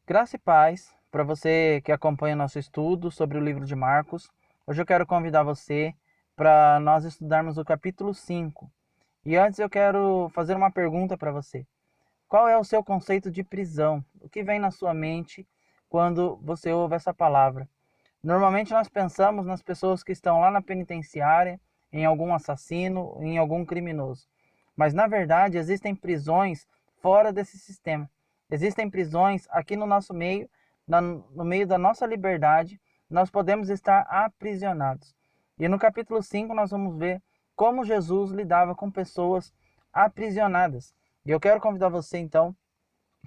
Graça e paz para você que acompanha nosso estudo sobre o livro de Marcos. Hoje eu quero convidar você para nós estudarmos o capítulo 5. E antes eu quero fazer uma pergunta para você. Qual é o seu conceito de prisão? O que vem na sua mente quando você ouve essa palavra? Normalmente nós pensamos nas pessoas que estão lá na penitenciária, em algum assassino, em algum criminoso. Mas na verdade existem prisões fora desse sistema. Existem prisões aqui no nosso meio, no meio da nossa liberdade, nós podemos estar aprisionados. E no capítulo 5 nós vamos ver como Jesus lidava com pessoas aprisionadas. E eu quero convidar você então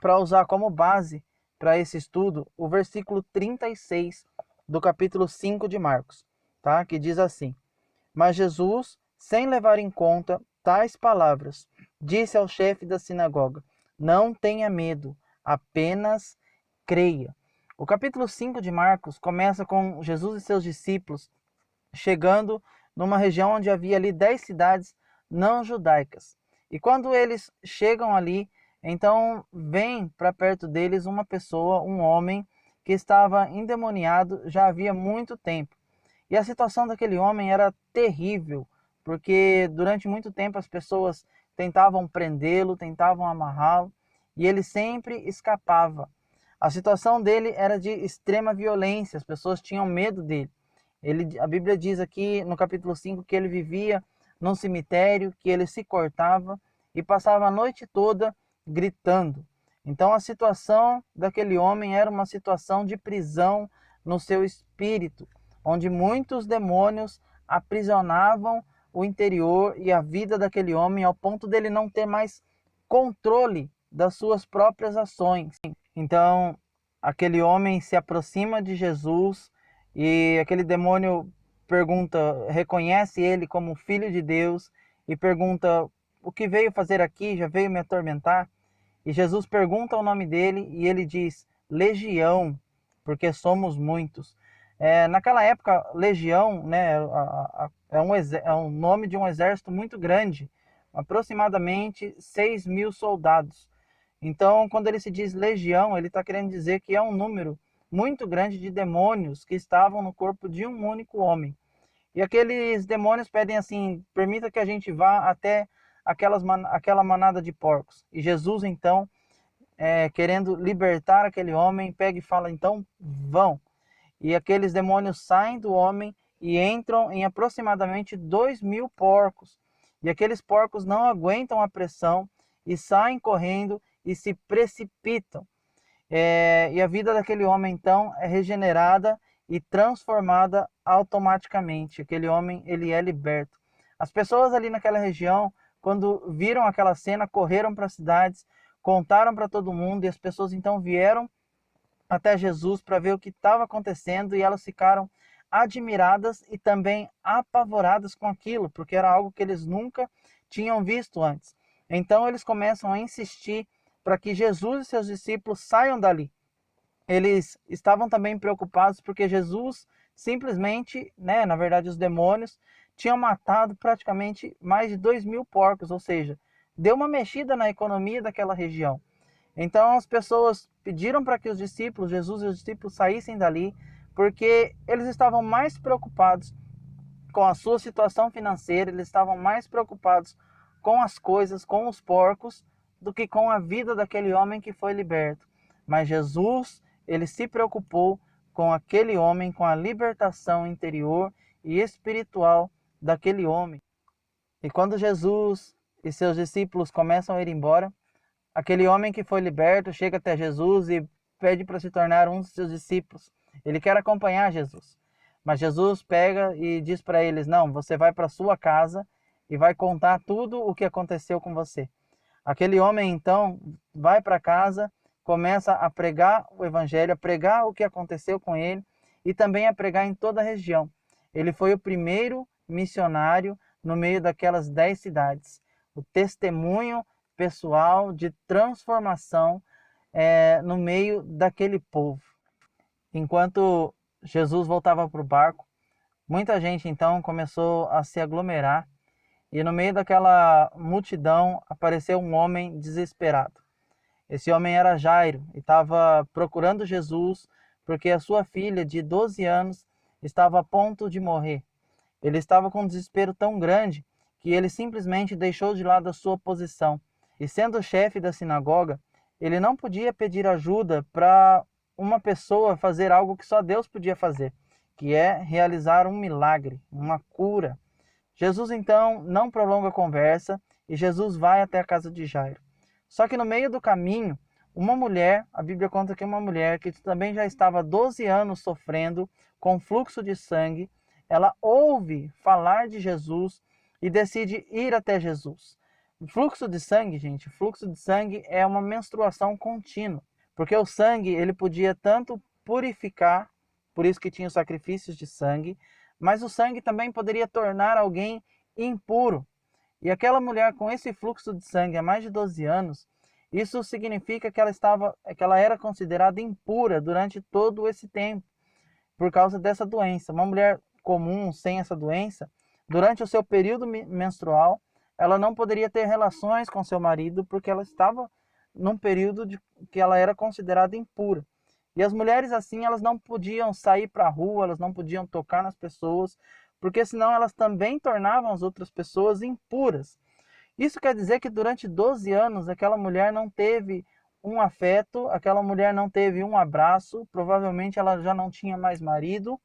para usar como base para esse estudo o versículo 36 do capítulo 5 de Marcos, tá? Que diz assim: Mas Jesus, sem levar em conta tais palavras, disse ao chefe da sinagoga: Não tenha medo, apenas creia. O capítulo 5 de Marcos começa com Jesus e seus discípulos chegando numa região onde havia ali 10 cidades não judaicas. E quando eles chegam ali, então vem para perto deles uma pessoa, um homem, que estava endemoniado já havia muito tempo. E a situação daquele homem era terrível, porque durante muito tempo as pessoas tentavam prendê-lo, tentavam amarrá-lo, e ele sempre escapava. A situação dele era de extrema violência, as pessoas tinham medo dele. A Bíblia diz aqui no capítulo 5 que ele vivia num cemitério, que ele se cortava e passava a noite toda gritando. Então a situação daquele homem era uma situação de prisão no seu espírito, onde muitos demônios aprisionavam o interior e a vida daquele homem ao ponto dele não ter mais controle das suas próprias ações. Então aquele homem se aproxima de Jesus e aquele demônio pergunta, reconhece ele como filho de Deus e pergunta: o que veio fazer aqui? Já veio me atormentar? E Jesus pergunta o nome dele e ele diz: Legião, porque somos muitos. Naquela época, legião, né, é um nome de um exército muito grande, aproximadamente 6.000 soldados. Então, quando ele se diz legião, ele está querendo dizer que é um número muito grande de demônios que estavam no corpo de um único homem. E aqueles demônios pedem assim: permita que a gente vá até aquela manada de porcos. E Jesus, então, querendo libertar aquele homem, pega e fala: então vão. E aqueles demônios saem do homem e entram em aproximadamente 2.000 porcos. E aqueles porcos não aguentam a pressão e saem correndo e se precipitam. E a vida daquele homem, então, é regenerada e transformada automaticamente. Aquele homem, ele é liberto. As pessoas ali naquela região, quando viram aquela cena, correram para as cidades, contaram para todo mundo, e as pessoas então vieram até Jesus para ver o que estava acontecendo, e elas ficaram admiradas e também apavoradas com aquilo, porque era algo que eles nunca tinham visto antes. Então eles começam a insistir para que Jesus e seus discípulos saiam dali. Eles estavam também preocupados porque Jesus simplesmente, né, na verdade os demônios, tinham matado praticamente mais de 2.000 porcos, ou seja, deu uma mexida na economia daquela região. Então as pessoas pediram para que os discípulos, Jesus e os discípulos saíssem dali, porque eles estavam mais preocupados com a sua situação financeira, eles estavam mais preocupados com as coisas, com os porcos, do que com a vida daquele homem que foi liberto. Mas Jesus, ele se preocupou com aquele homem, com a libertação interior e espiritual daquele homem. E quando Jesus e seus discípulos começam a ir embora, aquele homem que foi liberto chega até Jesus e pede para se tornar um dos seus discípulos. Ele quer acompanhar Jesus. Mas Jesus pega e diz para eles: não, você vai para sua casa e vai contar tudo o que aconteceu com você. Aquele homem então vai para casa, começa a pregar o evangelho, a pregar o que aconteceu com ele e também a pregar em toda a região. Ele foi o primeiro missionário no meio daquelas 10 cidades. O testemunho pessoal de transformação no meio daquele povo. Enquanto Jesus voltava para o barco, muita gente então começou a se aglomerar e no meio daquela multidão apareceu um homem desesperado. Esse homem era Jairo e estava procurando Jesus porque a sua filha de 12 anos estava a ponto de morrer. Ele estava com um desespero tão grande que ele simplesmente deixou de lado a sua posição. E sendo o chefe da sinagoga, ele não podia pedir ajuda para uma pessoa fazer algo que só Deus podia fazer, que é realizar um milagre, uma cura. Jesus então não prolonga a conversa e Jesus vai até a casa de Jairo. Só que no meio do caminho, uma mulher, a Bíblia conta que uma mulher que também já estava há 12 anos sofrendo com fluxo de sangue, ela ouve falar de Jesus e decide ir até Jesus. O fluxo de sangue, gente, fluxo de sangue é uma menstruação contínua, porque o sangue ele podia tanto purificar, por isso que tinha os sacrifícios de sangue, mas o sangue também poderia tornar alguém impuro. E aquela mulher com esse fluxo de sangue há mais de 12 anos, isso significa que ela era considerada impura durante todo esse tempo, por causa dessa doença. Uma mulher comum, sem essa doença, durante o seu período menstrual, ela não poderia ter relações com seu marido, porque ela estava num período que ela era considerada impura. E as mulheres assim, elas não podiam sair para a rua, elas não podiam tocar nas pessoas, porque senão elas também tornavam as outras pessoas impuras. Isso quer dizer que durante 12 anos aquela mulher não teve um afeto, aquela mulher não teve um abraço, provavelmente ela já não tinha mais marido,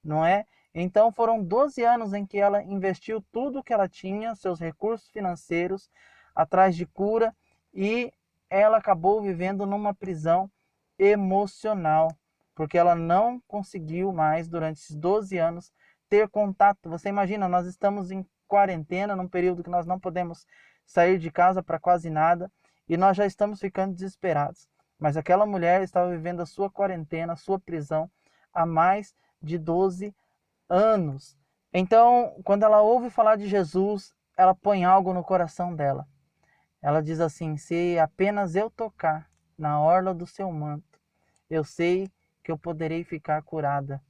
não é? Então foram 12 anos em que ela investiu tudo que ela tinha, seus recursos financeiros, atrás de cura, e ela acabou vivendo numa prisão emocional, porque ela não conseguiu mais, durante esses 12 anos, ter contato. Você imagina, nós estamos em quarentena, num período que nós não podemos sair de casa para quase nada, e nós já estamos ficando desesperados. Mas aquela mulher estava vivendo a sua quarentena, a sua prisão, há mais de 12 anos. Então, quando ela ouve falar de Jesus, ela põe algo no coração dela. Ela diz assim: se apenas eu tocar na orla do seu manto, eu sei que eu poderei ficar curada.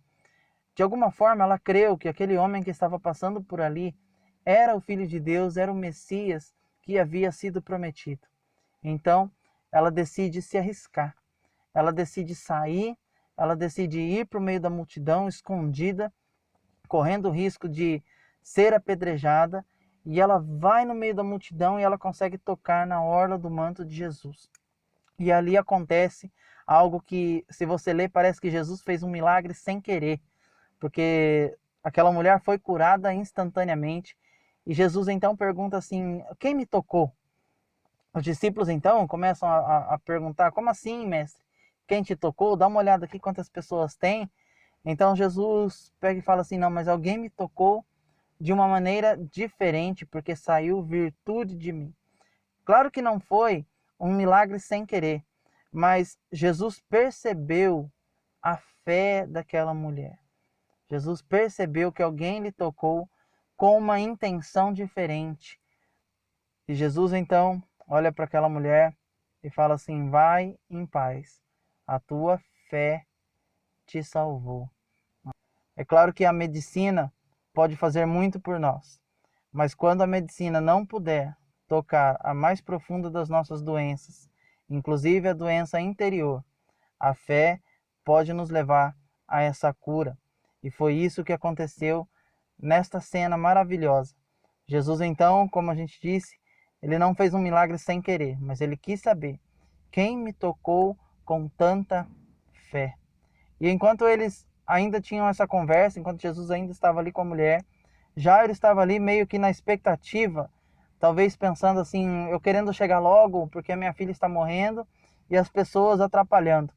De alguma forma, ela creu que aquele homem que estava passando por ali era o Filho de Deus, era o Messias que havia sido prometido. Então, ela decide se arriscar. Ela decide sair, ela decide ir para o meio da multidão, escondida, correndo o risco de ser apedrejada, e ela vai no meio da multidão e ela consegue tocar na orla do manto de Jesus. E ali acontece algo que, se você ler, parece que Jesus fez um milagre sem querer, porque aquela mulher foi curada instantaneamente. E Jesus então pergunta assim: quem me tocou? Os discípulos então começam a perguntar: como assim, mestre? Quem te tocou? Dá uma olhada aqui quantas pessoas tem. Então Jesus pega e fala assim: não, mas alguém me tocou de uma maneira diferente, porque saiu virtude de mim. Claro que não foi um milagre sem querer, mas Jesus percebeu a fé daquela mulher. Jesus percebeu que alguém lhe tocou com uma intenção diferente. E Jesus então olha para aquela mulher e fala assim: vai em paz, a tua fé te salvou. É claro que a medicina pode fazer muito por nós, mas quando a medicina não puder tocar a mais profunda das nossas doenças, inclusive a doença interior, a fé pode nos levar a essa cura. E foi isso que aconteceu nesta cena maravilhosa. Jesus então, como a gente disse, ele não fez um milagre sem querer, mas ele quis saber quem me tocou com tanta fé. E enquanto eles ainda tinham essa conversa, enquanto Jesus ainda estava ali com a mulher, Jairo estava ali meio que na expectativa, talvez pensando assim: eu querendo chegar logo porque a minha filha está morrendo e as pessoas atrapalhando.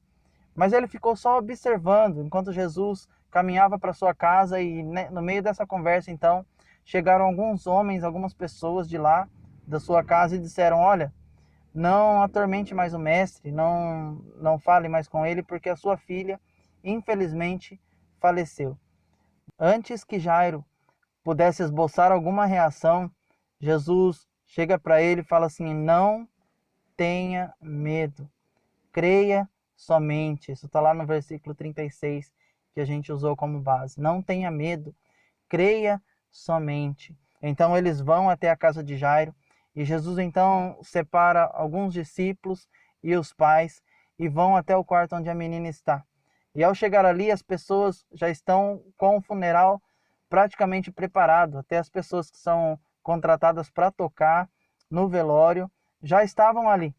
Mas ele ficou só observando enquanto Jesus caminhava para sua casa, e no meio dessa conversa então chegaram alguns homens, algumas pessoas de lá da sua casa e disseram: olha, não atormente mais o mestre, não fale mais com ele, porque a sua filha infelizmente faleceu. Antes que Jairo pudesse esboçar alguma reação, Jesus chega para ele e fala assim: não tenha medo, creia somente. Isso está lá no versículo 36 que a gente usou como base. Não tenha medo, creia somente. Então eles vão até a casa de Jairo e Jesus então separa alguns discípulos e os pais e vão até o quarto onde a menina está. E ao chegar ali, as pessoas já estão com o funeral praticamente preparado. Até as pessoas que são contratadas para tocar no velório já estavam ali.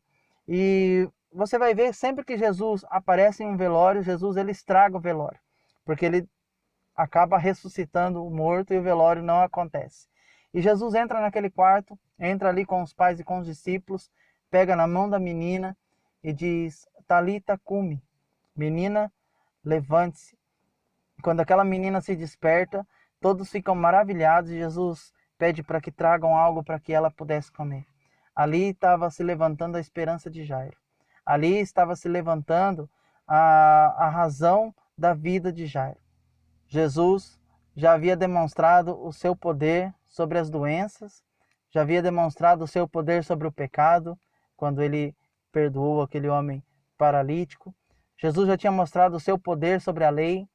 E você vai ver, sempre que Jesus aparece em um velório, Jesus ele estraga o velório, porque ele acaba ressuscitando o morto e o velório não acontece. E Jesus entra naquele quarto, entra ali com os pais e com os discípulos, pega na mão da menina e diz: Talita cumi, menina, levante-se. E quando aquela menina se desperta, todos ficam maravilhados e Jesus pede para que tragam algo para que ela pudesse comer. Ali estava se levantando a esperança de Jairo. Ali estava se levantando a razão da vida de Jairo. Jesus já havia demonstrado o seu poder sobre as doenças, já havia demonstrado o seu poder sobre o pecado, quando ele perdoou aquele homem paralítico. Jesus já tinha mostrado o seu poder sobre a lei,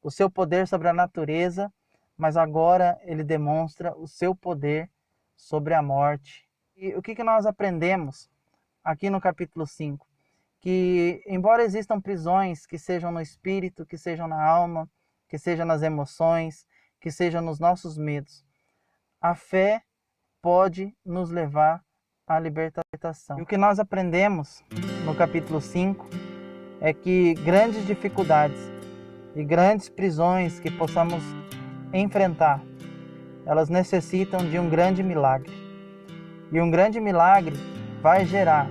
o seu poder sobre a natureza, mas agora ele demonstra o seu poder sobre a morte. E o que nós aprendemos aqui no capítulo 5? Que embora existam prisões que sejam no espírito, que sejam na alma, que sejam nas emoções, que sejam nos nossos medos, a fé pode nos levar à libertação. E o que nós aprendemos no capítulo 5 é que grandes dificuldades e grandes prisões que possamos enfrentar, elas necessitam de um grande milagre. E um grande milagre vai gerar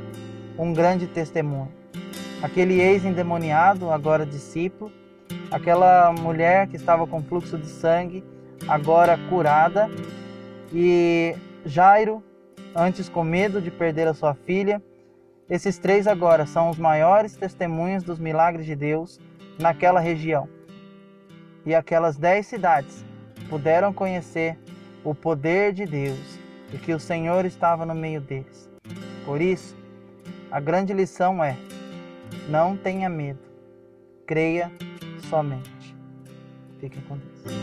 um grande testemunho. Aquele ex-endemoniado, agora discípulo, aquela mulher que estava com fluxo de sangue, agora curada, e Jairo, antes com medo de perder a sua filha. Esses três agora são os maiores testemunhas dos milagres de Deus naquela região. E aquelas 10 cidades puderam conhecer o poder de Deus e que o Senhor estava no meio deles. Por isso, a grande lição é: não tenha medo, creia somente. Fiquem com Deus.